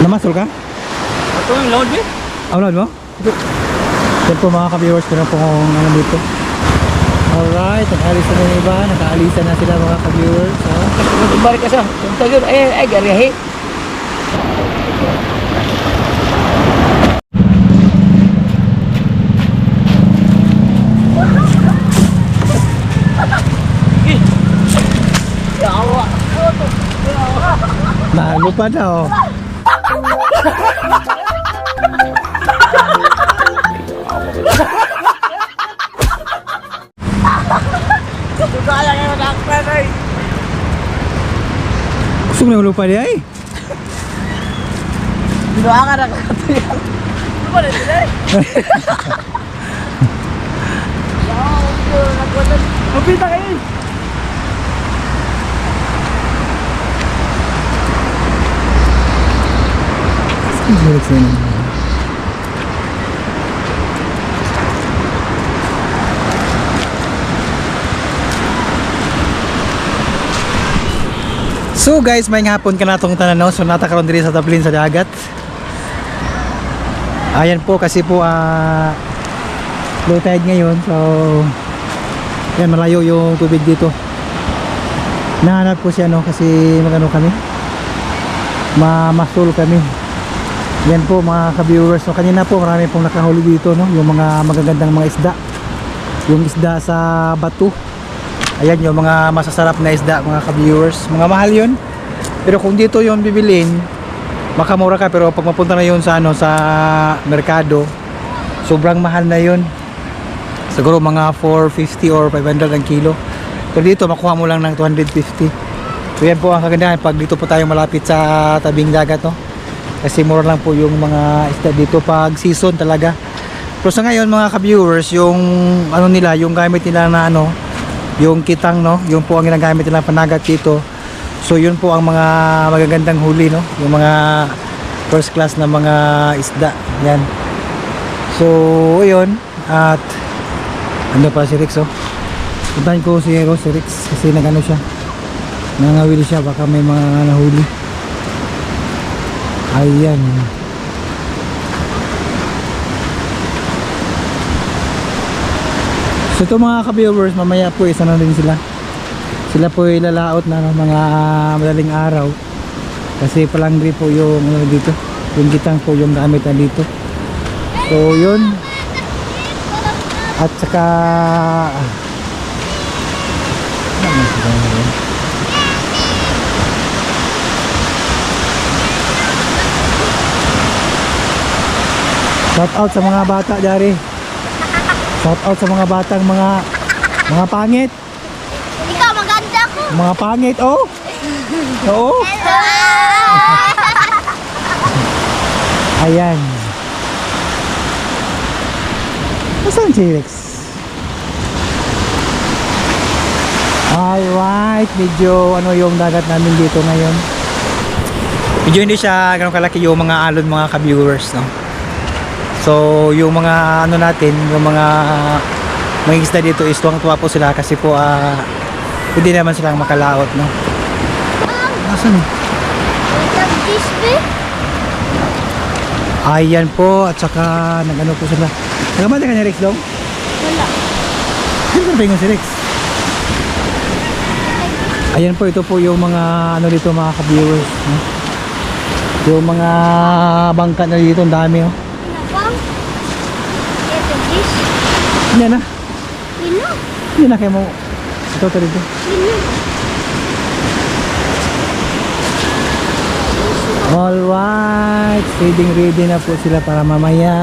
Namasol ka? Ito yung load eh. Upload mo? Yan po mga ka-viewers ko na po kung ano dito. Alright, nag-alisa na yung iba. Naka-alisa na sila mga ka-viewers. Balik ka sa. Punta yun. Ay, gariyahe. Nalo pa na oh. Kaya nga nakakpan ay. Gusto mo na lupa niya eh. Doa ka nakakatuyan. Ano ba rin sila eh? Mapita kayo. So guys, may hapon ka na itong tanan, no? So natakaroon diri sa tablin sa dagat. Ayan po kasi po low tide ngayon. So yan, malayo yung tubig dito. Nahanap ko siya, no? Kasi magano kami, mamasol kami. Yan po mga ka-viewers, no? Kanina po marami pong nakahuli dito, no? Yung mga magagandang mga isda. Yung isda sa bato. Ayan yung mga masasarap na isda mga ka-viewers. Mga mahal yun. Pero kung dito yung bibilin, makamura ka. Pero pag mapunta na yun sa, sa merkado, sobrang mahal na yun. Siguro mga 450 or 500 ang kilo. Pero dito makuha mo lang ng 250. So yan po ang kagandahan pag dito po tayo malapit sa tabing dagat, no? Kasi mura lang po yung mga isda dito pag season talaga. Pero sa ngayon mga ka-viewers, yung ano nila, yung gamit nila na ano, yung kitang, no, yung po ang ginagamit nilang panagat dito. So yun po ang mga magagandang huli, no, yung mga first class na mga isda. Yan. So yun. At ano pa si Rex, oh. Puntahan ko si Rex kasi nagano siya, nangawili siya, baka may mga nahuli. Ayan. So ito mga ka-viewers, mamaya po isa na rin sila. Sila po ilalaot na ng mga madaling araw. Kasi palangri po yung ano dito. Yung gitang po yung gamit na dito. So yun. At saka shout out sa mga bata dyan. Shout out sa mga batang mga pangit. Ikaw maganda ko. Mga pangit, oh. Oo. Ayan. Nasaan si Rex? Alright, medyo ano yung dagat namin dito ngayon. Medyo hindi siya ganun kalaki yung mga alon mga ka-viewers, no? So yung mga ano natin, yung mga isda dito is tuwang-tuwa po sila kasi po hindi naman silang makalaot, no? Nasaan? Ayan po, at saka nag-ano po sila. Nagamata ka ni Rex dong? Wala. Ano ba yung si Rex? Ayan po, ito po yung mga ano dito mga ka-viewers, no? Yung mga bangka na dito, ang dami, oh. Hindi na. Hindi na kayo mo. Ito dito. Alright, feeding ready na po sila para mamaya.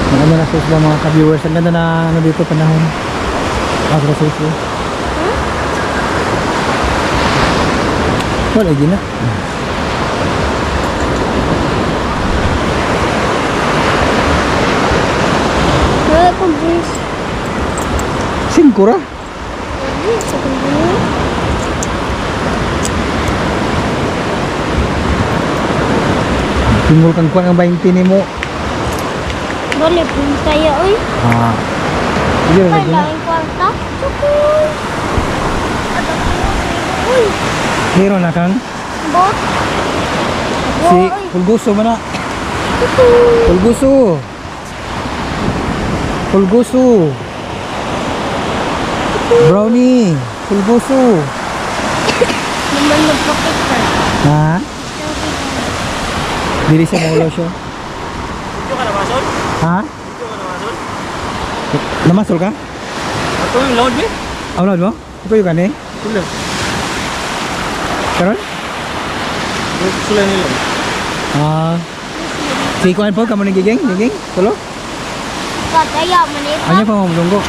Ano na po sila mga ka-viewers. Ang ganda na ano dito panahon. Agro-safe po. Wala, hindi na. Wala kong bis. Singkura? Sa kumbino. Tingol kang kuha ng 20 ni mo. Bale, punta ya, oy. Sige na lagi na. Kailangan kwarta. Tukoy. Uy, Meron na kang? bot. Si Pulguso man na. Pulguso. Pulguso. Brownie. Pulguso. Naman nagpapit. Ha? Dili siya maulo siya. Video ka namasol? Ha? Video ka namasol? Namasol ka? Ako yung load eh. Aulad mo? Ito yung gani? Sulan. Karon? Sulan nila. Si Kuan po, kamu ni Giging? Giging? Tulo? Kaya man ito. Ano pa mamulunggo?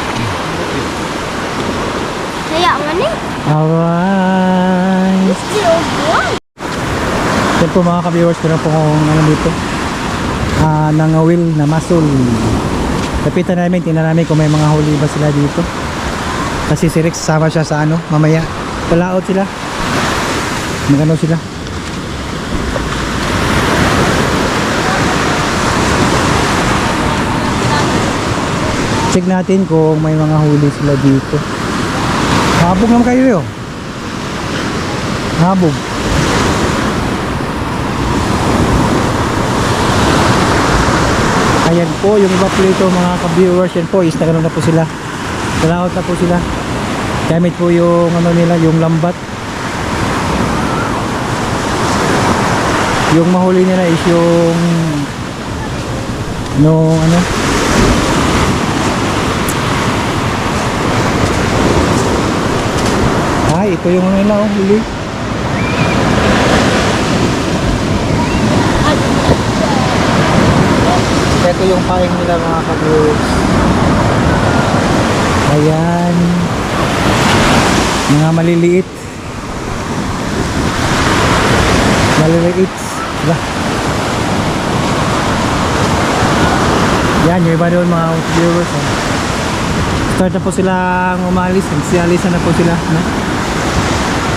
Kaya man eh. Alright. Gusto yung Yan po mga ka-viewers ko na po kung ano dito. Nangawil na masul. Lapitan namin, tingnan namin kung may mga huli ba sila dito. Kasi si Rex sama siya sa ano, mamaya. Palaot sila. Magano sila. Check natin kung may mga huli sila dito. Habog naman kayo yun. Habog. Ayan po, yung iba po dito mga ka-viewers, yan po, Instagram na po sila. Salaot na po sila. Gamit po yung ano nila, yung lambat. Yung mahuli nila is yung ano ay, ito yung ano nila, oh, huli. Ito yung paing nila mga ka-viewers. Ayan. Mga maliliit. Maliliit. Diba? Yan, yung iba doon mga viewers. Oh. Start na po silang umalis. Nagsiyalisan na po sila. No?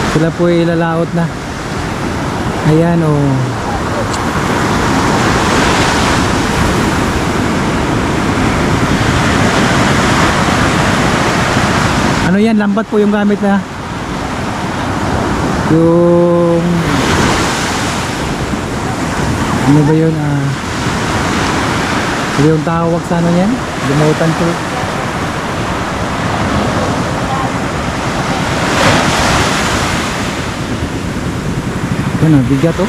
Sila po ay lalaot na. Ayan o. Oh. Ano yan? Lambat po yung gamit na. Yung ano ba yun? Yung tawag sa ano yan? Limutan po. Yan o, bigat o.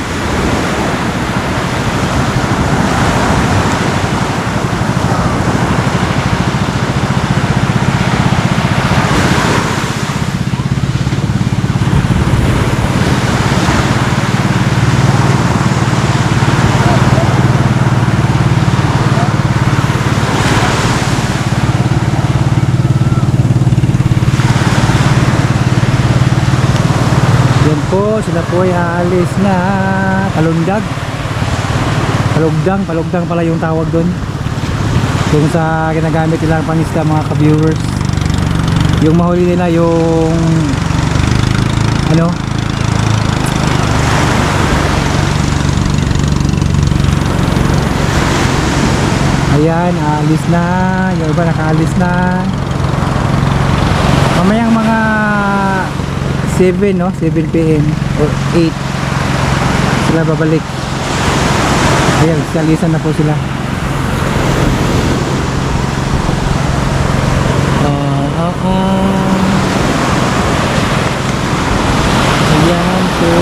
Yan po, sila po ay aalis na. Palundag. Palugdang pala yung tawag doon. Yung sa ginagamit nilang pangisda mga ka-viewers. Yung mahuli nila yung ano? Ayan, aalis na. Yung iba nakaalis na. Mamayang mga 7 no, 7 PM or 8 sila babalik. Ayan, salisan na po sila. Ayan po.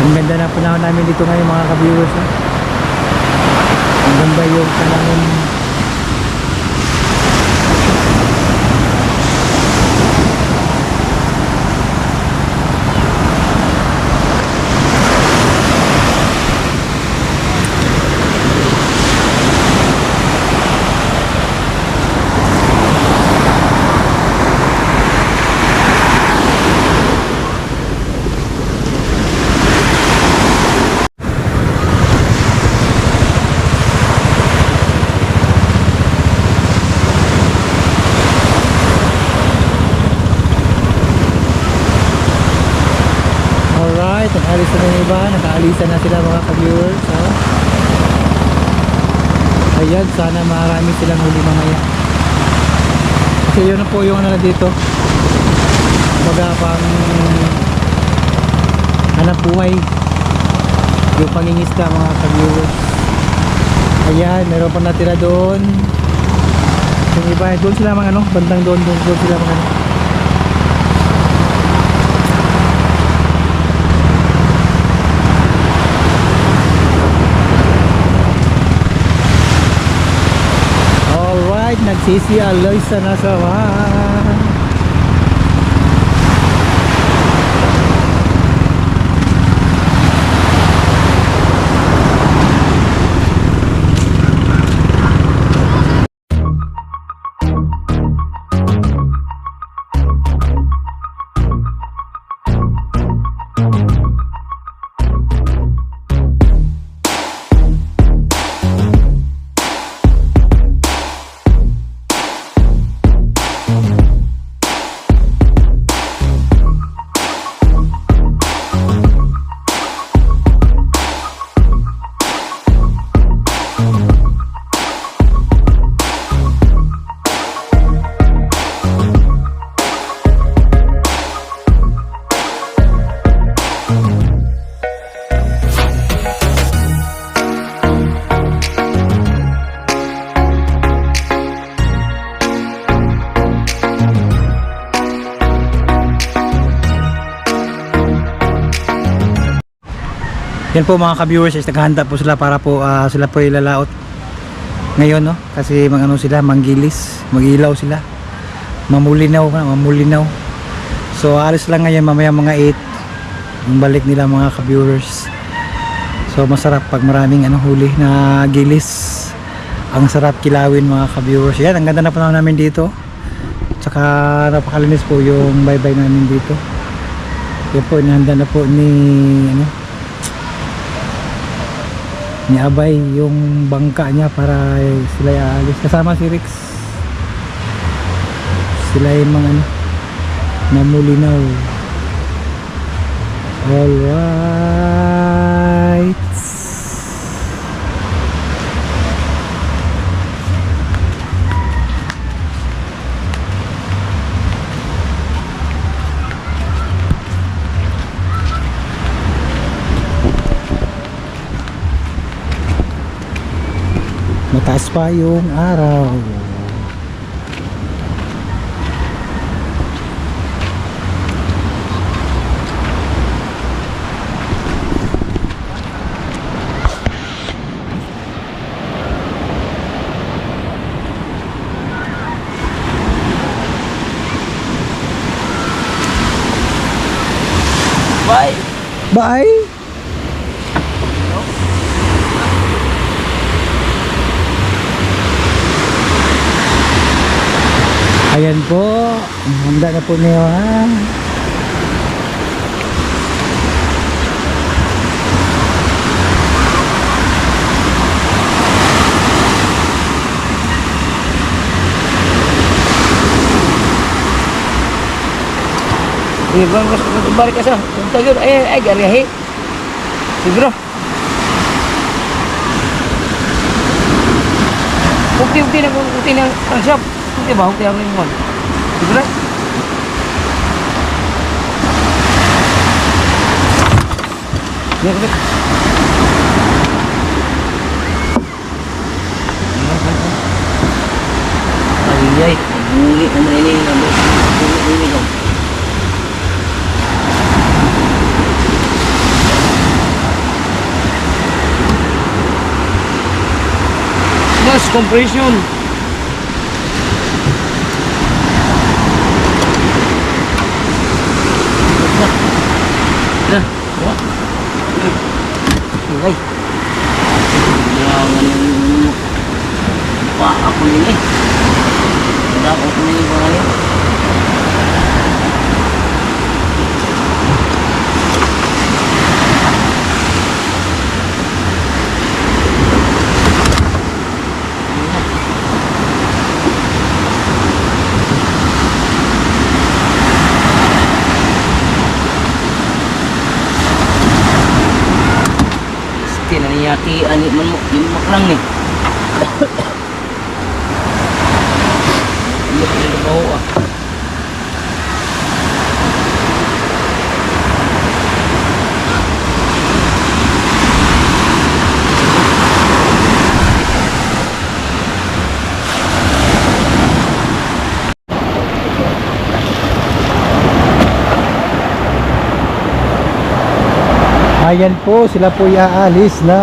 Ang ganda na panahon namin dito ngayon mga ka-viewers. Ang ganda yung panahon. Alright, nag-alis na yung iba. Nag-aalisan na sila mga ka-viewers. Ayan, sana marami silang huli mamaya. Kasi yun na po yung ano dito. Baga pang hanap buhay, yung pangingisda mga ka-viewers. Ayan, meron pa natira doon. Yung iba, doon sila mga ano, bandang doon sila mga ano. Alright, nagsisi-aloy sa nasawan. Yan po mga ka-viewers, naghahanda po sila para po sila po ilalaot ngayon, no? Kasi ano sila, manggilis, magilaw sila, mamulinaw. So alis lang ngayon mamaya mga 8 yung balik nila mga ka-viewers. So masarap pag maraming huli na gilis, ang sarap kilawin mga ka-viewers. Yan, ang ganda na po namin dito, tsaka napakalinis po yung baybay namin dito. Yan po, inahanda na po ni Abay yung bangka niya para sila aalis, kasama si Rex. Sila yung mga namulinaw. Alright, mataas pa yung araw. Bye! Bye! Ayan po, handa na po niyo ha. Bang gusto ko balik ka sa. Punta yun. Ay, gariyahi. Siguro. Ukti na ang shop. Ukti ba? Ukti ang ringon. Siguro. Yan, kapit. Ay, buli naman ini. Buli ko. Mas compression. Nah, ay. Jangan pak aku ini. Udah aku ini boleh. Naniyaki ani man mo yung maklang ni. Iya ini bau ah. Ayan po, sila po aalis na.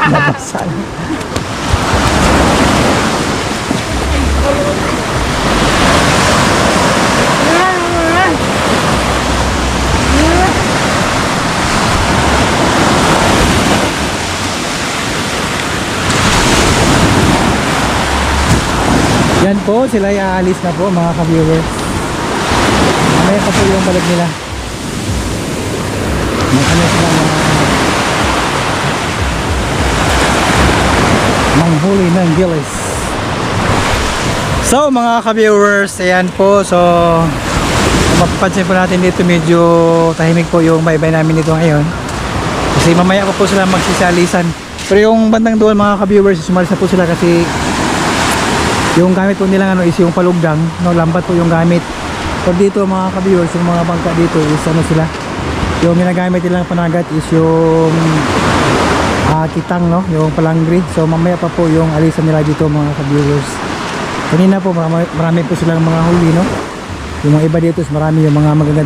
Nabasan. Yan po, sila ay aalis na po mga ka-viewers. Mamaya pa po yung balik nila. Makanya sila manghuli ng gilis. So mga ka-viewers, ayan po. So mapapansin po natin dito medyo tahimik po yung baybay namin dito ngayon. Kasi mamaya pa po sila magsisalisan. Pero yung bandang doon mga ka-viewers, sumalis na po sila kasi yung gamit po nila is yung palugdang, no, lambat po yung gamit. Pero dito mga ka-viewers, yung mga bangka dito is ano sila, yung ginagamit nilang panagat is yung kitang, no, yung palangri. So mamaya pa po yung alisan nila dito mga ka-viewers. Kanina po marami po silang mga huli, no. Yung mga iba dito is marami yung mga magaganda